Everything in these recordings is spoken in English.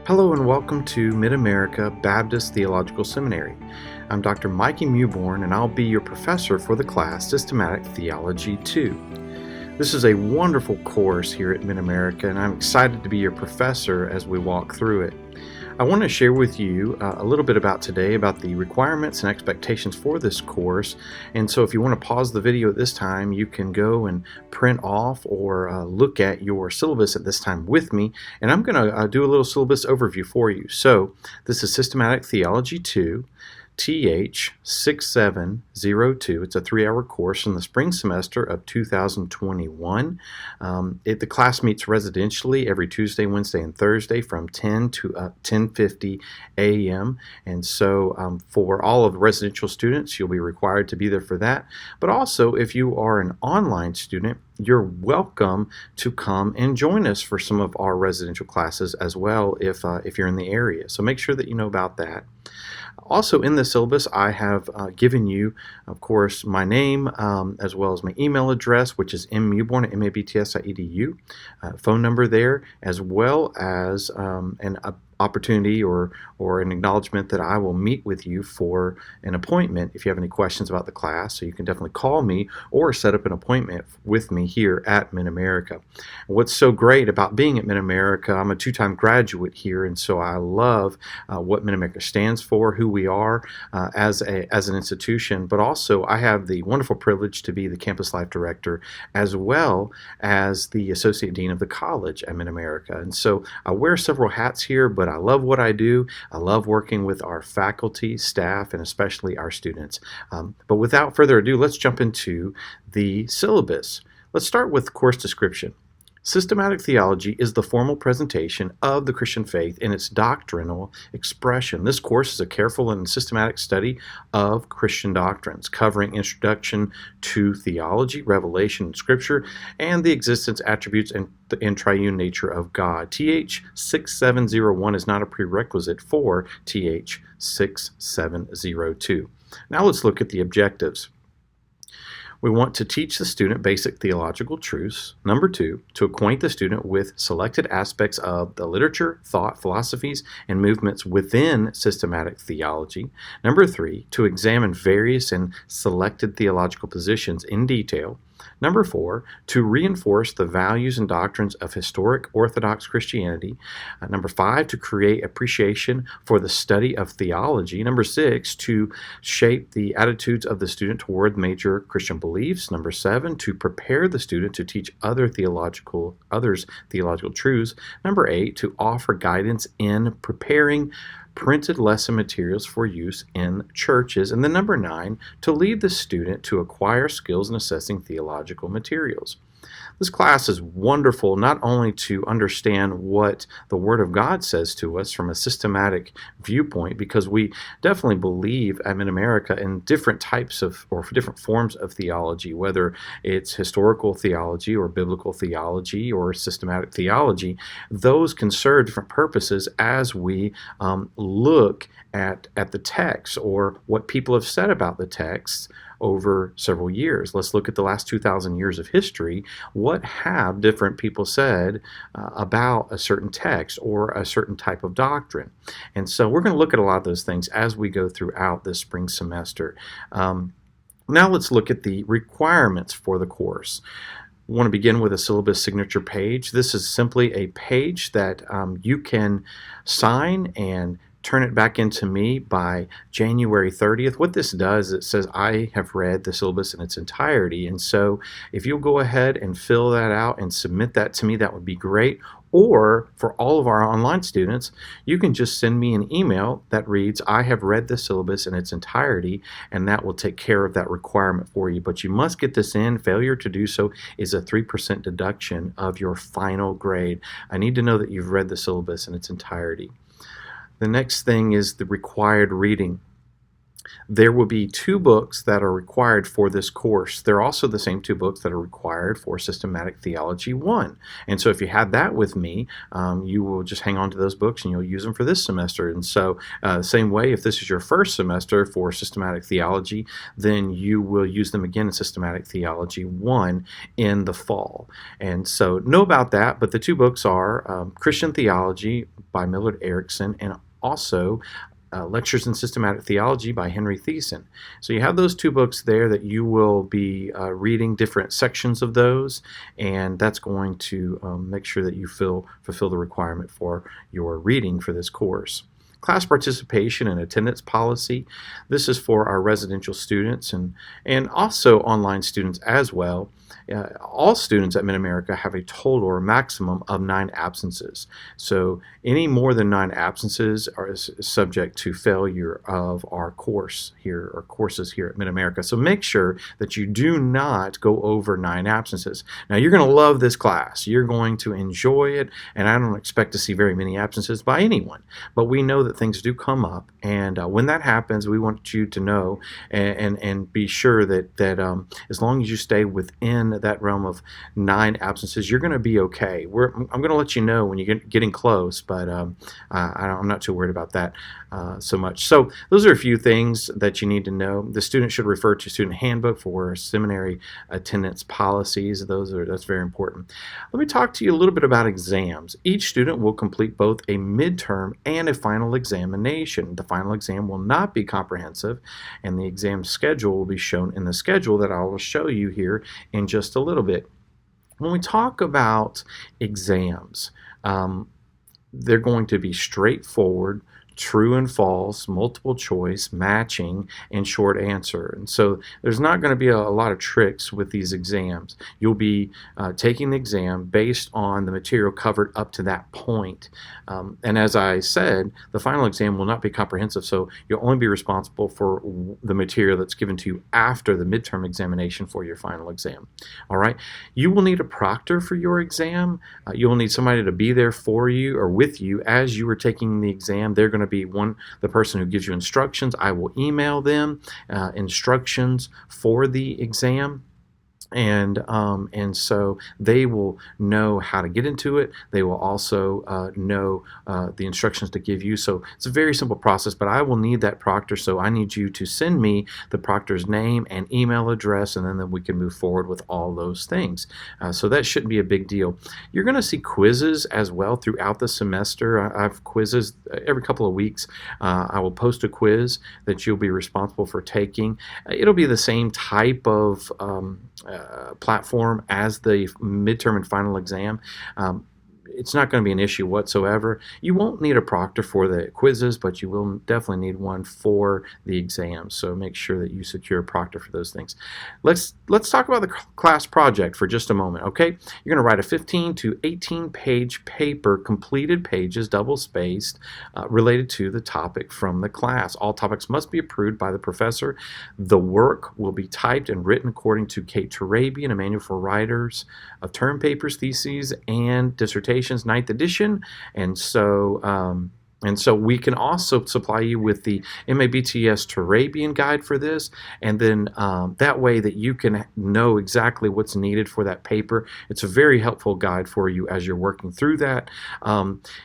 Hello and welcome to Mid-America Baptist Theological Seminary. I'm Dr. Mikey Mewborn and I'll be your professor for the class Systematic Theology 2. This is a wonderful course here at Mid-America and I'm excited to be your professor as we walk through it. I want to share with you a little bit about today about the requirements and expectations for this course. And so if you want to pause the video at this time, you can go and print off or look at your syllabus at this time with me. And I'm going to do a little syllabus overview for you. So this is Systematic Theology 2. TH 6702. It's a 3-hour course in the spring semester of 2021. The class meets residentially every Tuesday, Wednesday, and Thursday from 10 to 10:50 a.m. And so for all of the residential students, you'll be required to be there for that. But also, if you are an online student, you're welcome to come and join us for some of our residential classes as well if you're in the area. So make sure that you know about that. Also in the syllabus, I have given you, of course, my name as well as my email address, which is mmewborn@mabts.edu, phone number there, as well as an opportunity or an acknowledgement that I will meet with you for an appointment if you have any questions about the class. So you can definitely call me or set up an appointment with me here at Mid-America. What's so great about being at Mid-America, I'm a 2-time graduate here, and so I love what Mid-America stands for, who we are as an institution, but also I have the wonderful privilege to be the campus life director as well as the associate dean of the college at Mid-America. And so I wear several hats here, but I love what I do. I love working with our faculty, staff, and especially our students. But without further ado, let's jump into the syllabus. Let's start with course description. Systematic theology is the formal presentation of the Christian faith in its doctrinal expression. This course is a careful and systematic study of Christian doctrines, covering introduction to theology, revelation in Scripture, and the existence, attributes, and triune nature of God. TH 6701 is not a prerequisite for TH 6702. Now let's look at the objectives. We want to teach the student basic theological truths. Number 2, to acquaint the student with selected aspects of the literature, thought, philosophies, and movements within systematic theology. Number 3, to examine various and selected theological positions in detail. Number 4, to reinforce the values and doctrines of historic Orthodox Christianity. Number 5, to create appreciation for the study of theology. Number 6, to shape the attitudes of the student toward major Christian beliefs. Number 7, to prepare the student to teach others theological truths. Number 8, to offer guidance in preparing printed lesson materials for use in churches. And then number 9, to lead the student to acquire skills in assessing theological materials. This class is wonderful not only to understand what the Word of God says to us from a systematic viewpoint, because we definitely believe at Mid-America in different types of or different forms of theology, whether it's historical theology or biblical theology or systematic theology. Those can serve different purposes as we look at the text or what people have said about the text over several years. Let's look at the last 2,000 years of history. What have different people said about a certain text or a certain type of doctrine? And so we're going to look at a lot of those things as we go throughout this spring semester. Now let's look at the requirements for the course. I want to begin with a syllabus signature page. This is simply a page that you can sign and turn it back into me by January 30th. What this does, it says I have read the syllabus in its entirety. And so if you'll go ahead and fill that out and submit that to me, that would be great. Or for all of our online students, you can just send me an email that reads, I have read the syllabus in its entirety, and that will take care of that requirement for you. But you must get this in. Failure to do so is a 3% deduction of your final grade. I need to know that you've read the syllabus in its entirety. The next thing is the required reading. There will be 2 books that are required for this course. They're also the same 2 books that are required for Systematic Theology 1. And so if you had that with me, you will just hang on to those books and you'll use them for this semester. And so same way, if this is your first semester for Systematic Theology, then you will use them again in Systematic Theology 1 in the fall. And so know about that, but the 2 books are Christian Theology by Millard Erickson and also Lectures in Systematic Theology by Henry Thiessen. So you have those 2 books there that you will be reading different sections of those, and that's going to make sure that you fulfill the requirement for your reading for this course. Class participation and attendance policy. This is for our residential students and also online students as well. All students at Mid-America have a total or maximum of 9 absences. So any more than 9 absences is subject to failure of our course here or courses here at Mid-America. So make sure that you do not go over 9 absences. Now you're going to love this class. You're going to enjoy it, and I don't expect to see very many absences by anyone. But we know that things do come up, and when that happens, we want you to know and be sure that as long as you stay within that realm of 9 absences, you're going to be okay. I'm going to let you know when you're getting close, but I'm not too worried about that so much. So those are a few things that you need to know. The student should refer to student handbook for seminary attendance policies. That's very important. Let me talk to you a little bit about exams. Each student will complete both a midterm and a final examination. The final exam will not be comprehensive, and the exam schedule will be shown in the schedule that I will show you here in just a little bit. When we talk about exams, they're going to be straightforward, true and false, multiple choice, matching, and short answer. And so there's not going to be a lot of tricks with these exams. You'll be taking the exam based on the material covered up to that point. And as I said, the final exam will not be comprehensive, so you'll only be responsible for the material that's given to you after the midterm examination for your final exam. All right. You will need a proctor for your exam. You will need somebody to be there for you or with you as you are taking the exam. They're going to be the person who gives you instructions. I will email them instructions for the exam. And so they will know how to get into it. They will also know the instructions to give you. So it's a very simple process, but I will need that proctor. So I need you to send me the proctor's name and email address, and then we can move forward with all those things. So that shouldn't be a big deal. You're going to see quizzes as well throughout the semester. I have quizzes every couple of weeks. I will post a quiz that you'll be responsible for taking. It'll be the same type of platform as the midterm and final exam. It's not going to be an issue whatsoever. You won't need a proctor for the quizzes, but you will definitely need one for the exams. So make sure that you secure a proctor for those things. Let's talk about the class project for just a moment, okay? You're going to write a 15 to 18 page paper, completed pages, double spaced, related to the topic from the class. All topics must be approved by the professor. The work will be typed and written according to Kate Turabian, a manual for writers of term papers, theses, and dissertations, 9th edition. And so we can also supply you with the MABTS Turabian guide for this, and then that way that you can know exactly what's needed for that paper. It's a very helpful guide for you as you're working through that.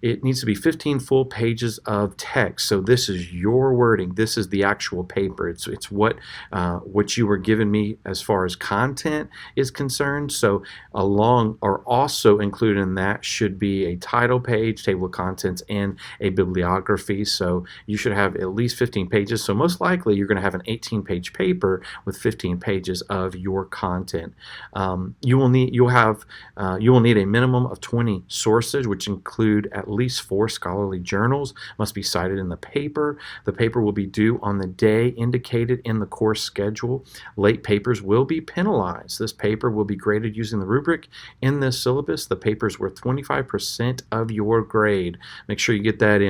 It needs to be 15 full pages of text. So this is your wording. This is the actual paper. It's what you were giving me as far as content is concerned. So along or also included in that should be a title page, table of contents, and a bibliography. So you should have at least 15 pages. So most likely you're going to have an 18-page paper with 15 pages of your content. You will need a minimum of 20 sources, which include at least 4 scholarly journals must be cited in the paper. The paper will be due on the day indicated in the course schedule. Late papers will be penalized. This paper will be graded using the rubric in this syllabus. The paper is worth 25% of your grade. Make sure you get that in.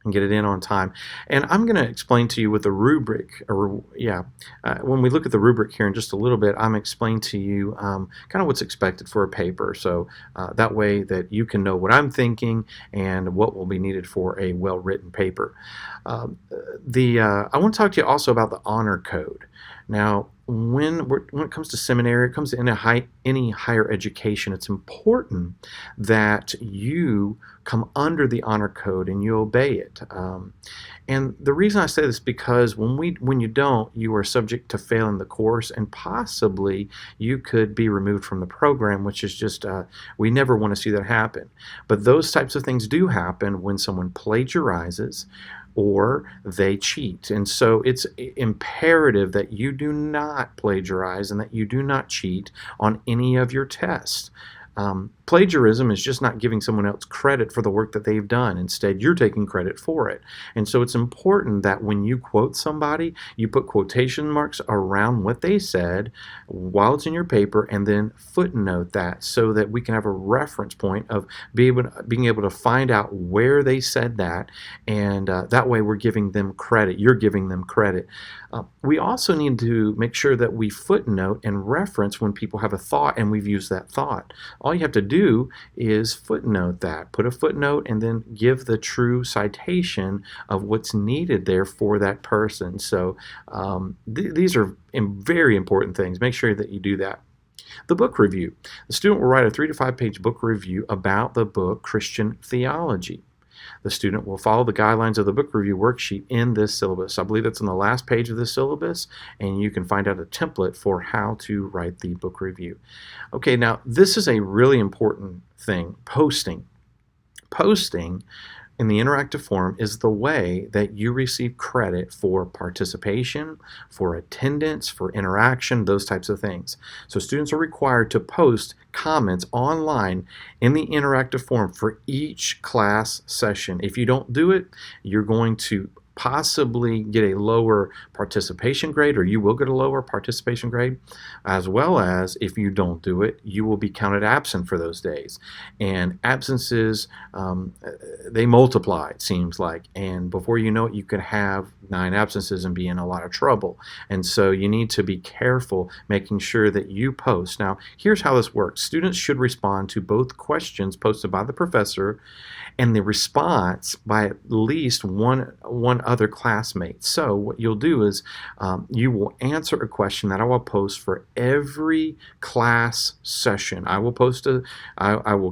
and get it in on time. And I'm going to explain to you with the rubric, when we look at the rubric here in just a little bit, I'm explaining to you kind of what's expected for a paper. So that way that you can know what I'm thinking and what will be needed for a well-written paper. I want to talk to you also about the honor code. Now, when it comes to seminary, it comes to any higher education, it's important that you come under the honor code and you obey it. And the reason I say this is because when you don't, you are subject to failing the course, and possibly you could be removed from the program, which is just, we never want to see that happen. But those types of things do happen when someone plagiarizes or they cheat. And so it's imperative that you do not plagiarize and that you do not cheat on any of your tests. Plagiarism is just not giving someone else credit for the work that they've done. Instead, you're taking credit for it. And so it's important that when you quote somebody, you put quotation marks around what they said while it's in your paper, and then footnote that so that we can have a reference point of being able to find out where they said that, and that way we're giving them credit. You're giving them credit. We also need to make sure that we footnote and reference when people have a thought and we've used that thought. All you have to do is footnote that. Put a footnote and then give the true citation of what's needed there for that person. So these are very important things. Make sure that you do that. The book review. The student will write a 3 to 5 page book review about the book Christian Theology. The student will follow the guidelines of the book review worksheet in this syllabus. I believe that's on the last page of the syllabus, and you can find out a template for how to write the book review. Okay, now this is a really important thing, posting. Posting in the interactive form is the way that you receive credit for participation, for attendance, for interaction, those types of things. So students are required to post comments online in the interactive form for each class session. If you don't do it, you're going to possibly get a lower participation grade, or you will get a lower participation grade, as well as if you don't do it, you will be counted absent for those days. And absences, they multiply, it seems like, and before you know it, you could have 9 absences and be in a lot of trouble. And so you need to be careful making sure that you post. Now, here's how this works. Students should respond to both questions posted by the professor and the response by at least one other classmate. So what you'll do is you will answer a question that I will post for every class session. I will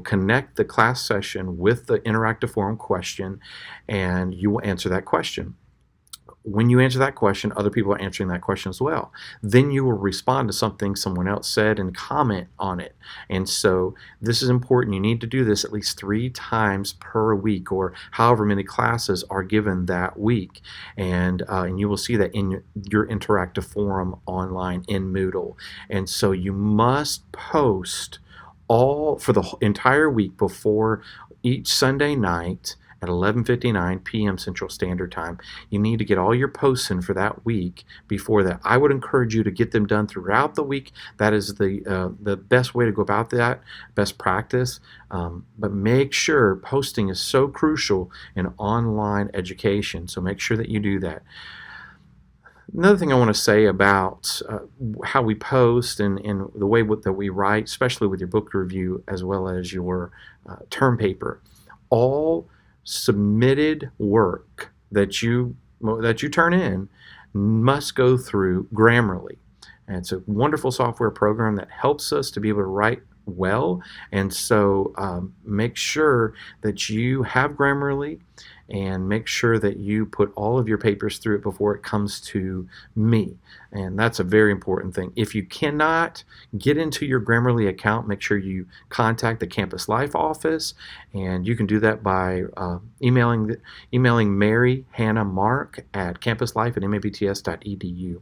connect the class session with the interactive forum question, and you will answer that question. When you answer that question, other people are answering that question as well. Then you will respond to something someone else said and comment on it. And so this is important. You need to do this at least 3 times per week, or however many classes are given that week. And you will see that in your interactive forum online in Moodle. And so you must post all for the entire week before each Sunday night at 11:59 p.m. Central Standard Time. You need to get all your posts in for that week before that. I would encourage you to get them done throughout the week. That is the best way to go about that, best practice. But make sure posting is so crucial in online education, so make sure that you do that. Another thing I want to say about how we post and the way that we write, especially with your book review as well as your term paper, all submitted work that you turn in must go through Grammarly. And it's a wonderful software program that helps us to be able to write well. And so make sure that you have Grammarly, and make sure that you put all of your papers through it before it comes to me. And that's a very important thing. If you cannot get into your Grammarly account, make sure you contact the Campus Life office, and you can do that by emailing Mary Hannah Mark at campuslife@mabts.edu.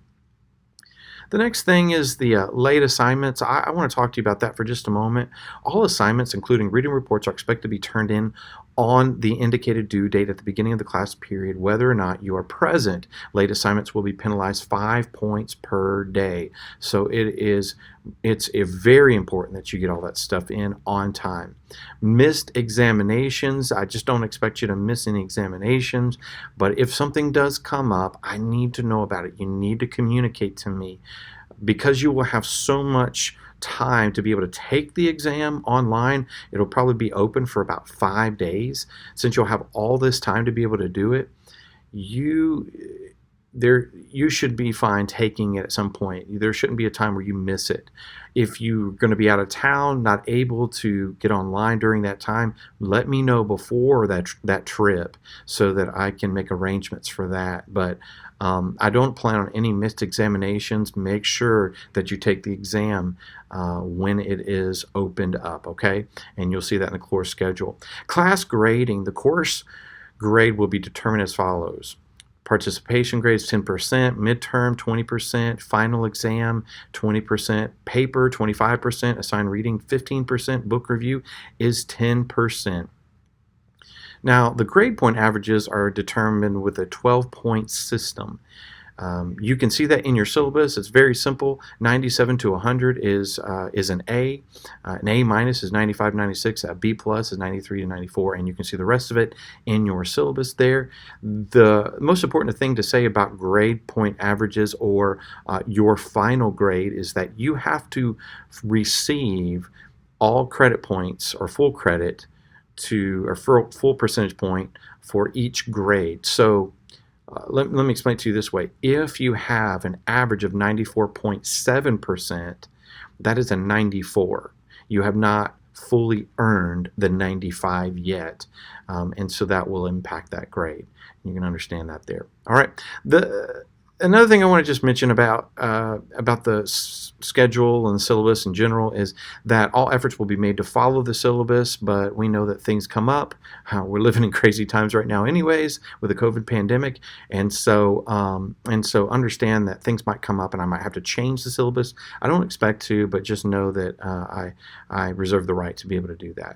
The next thing is the late assignments. I want to talk to you about that for just a moment. All assignments, including reading reports, are expected to be turned in on the indicated due date at the beginning of the class period, whether or not you are present. Late assignments will be penalized 5 points per day. So it's very important that you get all that stuff in on time. Missed examinations, I just don't expect you to miss any examinations, but if something does come up, I need to know about it. You need to communicate to me, because you will have so much time to be able to take the exam online. It'll probably be open for about 5 days. Since you'll have all this time to be able to do it, you should be fine taking it at some point. There shouldn't be a time where you miss it. If you're going to be out of town, not able to get online during that time, let me know before that trip so that I can make arrangements for that. But I don't plan on any missed examinations. Make sure that you take the exam when it is opened up, okay? And you'll see that in the course schedule. Class grading, the course grade will be determined as follows. Participation grades 10%, midterm 20%, final exam 20%, paper 25%, assigned reading 15%, book review is 10%. Now, the grade point averages are determined with a 12-point system. You can see that in your syllabus. It's very simple. 97 to 100 is an A. An A minus is 95 to 96. A B plus is 93 to 94. And you can see the rest of it in your syllabus there. The most important thing to say about grade point averages or your final grade is that you have to receive all credit points or full credit or full percentage point for each grade. So let me explain it to you this way. If you have an average of 94.7%, that is a 94. You have not fully earned the 95 yet, and so that will impact that grade. You can understand that there. All right. Another thing I want to just mention about the schedule and the syllabus in general is that all efforts will be made to follow the syllabus, but we know that things come up. We're living in crazy times right now anyways with the COVID pandemic, and so understand that things might come up and I might have to change the syllabus. I don't expect to, but just know that I reserve the right to be able to do that.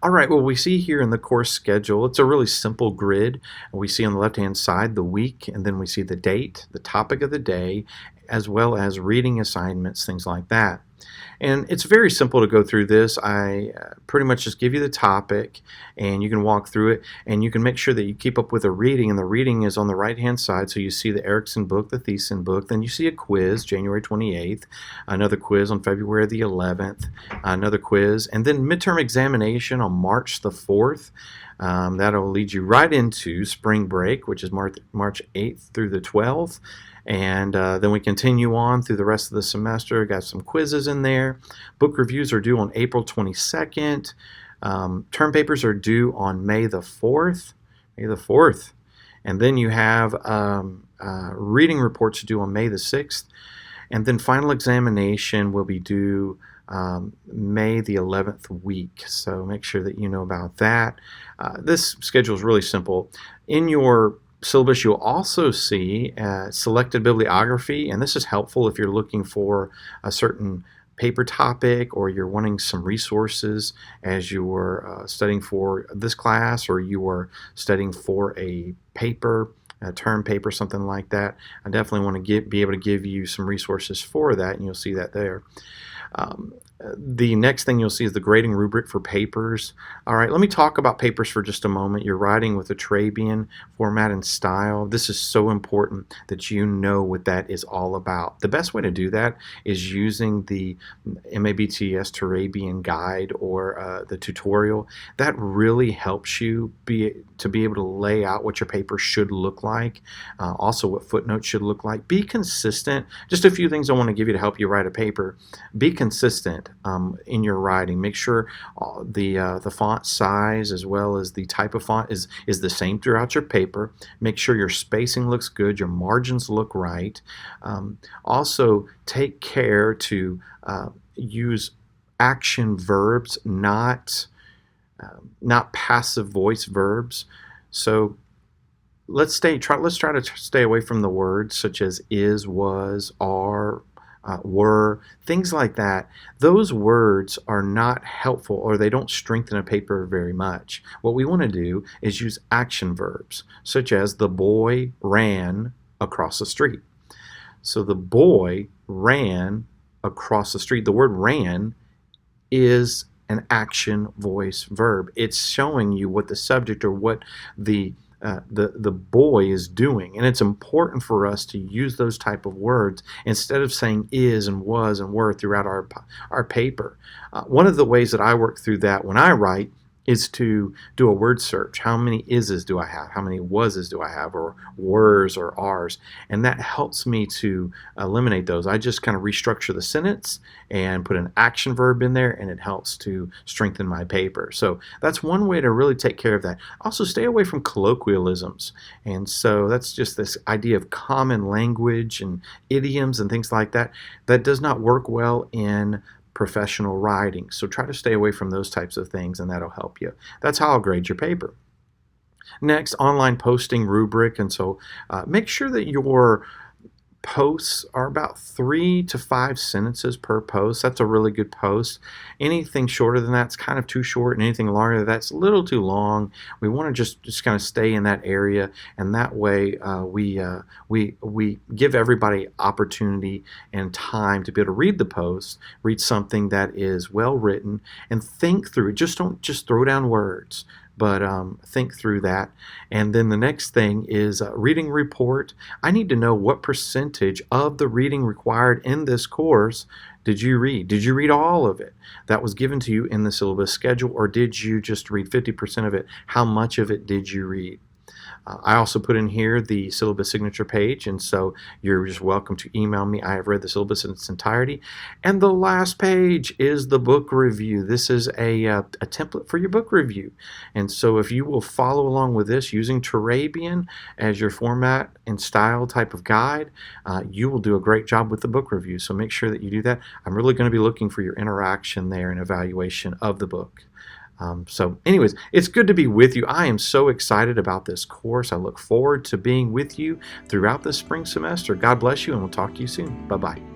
All right, well, we see here in the course schedule, it's a really simple grid. We see on the left-hand side the week, and then we see the date, the topic of the day, as well as reading assignments, things like that. And it's very simple to go through this. I pretty much just give you the topic, and you can walk through it, and you can make sure that you keep up with the reading, and the reading is on the right-hand side, so you see the Erickson book, the Thiessen book, then you see a quiz, January 28th, another quiz on February the 11th, another quiz, and then midterm examination on March the 4th. That'll lead you right into spring break, which is March 8th through the 12th. And then we continue on through the rest of the semester. Got some quizzes in there. Book reviews are due on April 22nd. Term papers are due on May the 4th. May the 4th. And then you have reading reports due on May the 6th. And then final examination will be due May the 11th week. So make sure that you know about that. This schedule is really simple. In your syllabus, you'll also see selected bibliography, and this is helpful if you're looking for a certain paper topic or you're wanting some resources as you were studying for this class or you were studying for a paper, a term paper, something like that. I definitely want to be able to give you some resources for that, and you'll see that there. The next thing you'll see is the grading rubric for papers. All right, let me talk about papers for just a moment. You're writing with a Trabian format and style. This is so important that you know what that is all about. The best way to do that is using the MABTS Turabian guide or the tutorial. That really helps you to be able to lay out what your paper should look like, also what footnotes should look like. Be consistent. Just a few things I want to give you to help you write a paper. Be consistent in your writing. Make sure the font size as well as the type of font is the same throughout your paper. Make sure your spacing looks good, your margins look right. Also, take care to use action verbs, not passive voice verbs. So let's try to stay away from the words such as is, was, are, were, things like that. Those words are not helpful, or they don't strengthen a paper very much. What we want to do is use action verbs, such as the boy ran across the street. So the boy ran across the street. The word ran is an action voice verb. It's showing you what the subject or what the boy is doing, and it's important for us to use those type of words instead of saying is and was and were throughout our paper. One of the ways that I work through that when I write is to do a word search. How many is's do I have? How many was's do I have? Or were's or are's? And that helps me to eliminate those. I just kind of restructure the sentence and put an action verb in there, and it helps to strengthen my paper. So that's one way to really take care of that. Also, stay away from colloquialisms. And so that's just this idea of common language and idioms and things like that. That does not work well in professional writing. So try to stay away from those types of things, and that'll help you. That's how I'll grade your paper. Next, online posting, Rubric. And so make sure that your posts are about 3 to 5 sentences per post. That's a really good post. Anything shorter than that's kind of too short, and anything longer than that's a little too long. We want to just kind of stay in that area, and that way we give everybody opportunity and time to be able to read the post, read something that is well written, and think through it. Don't just throw down words, but think through that. And then the next thing is reading report. I need to know what percentage of the reading required in this course did you read? Did you read all of it that was given to you in the syllabus schedule, or did you just read 50% of it? How much of it did you read? I also put in here the syllabus signature page, and so you're just welcome to email me. I have read the syllabus in its entirety. And the last page is the book review. This is a template for your book review. And so if you will follow along with this using Turabian as your format and style type of guide, you will do a great job with the book review. So make sure that you do that. I'm really going to be looking for your interaction there and evaluation of the book. So anyways, it's good to be with you. I am so excited about this course. I look forward to being with you throughout the spring semester. God bless you, and we'll talk to you soon. Bye-bye.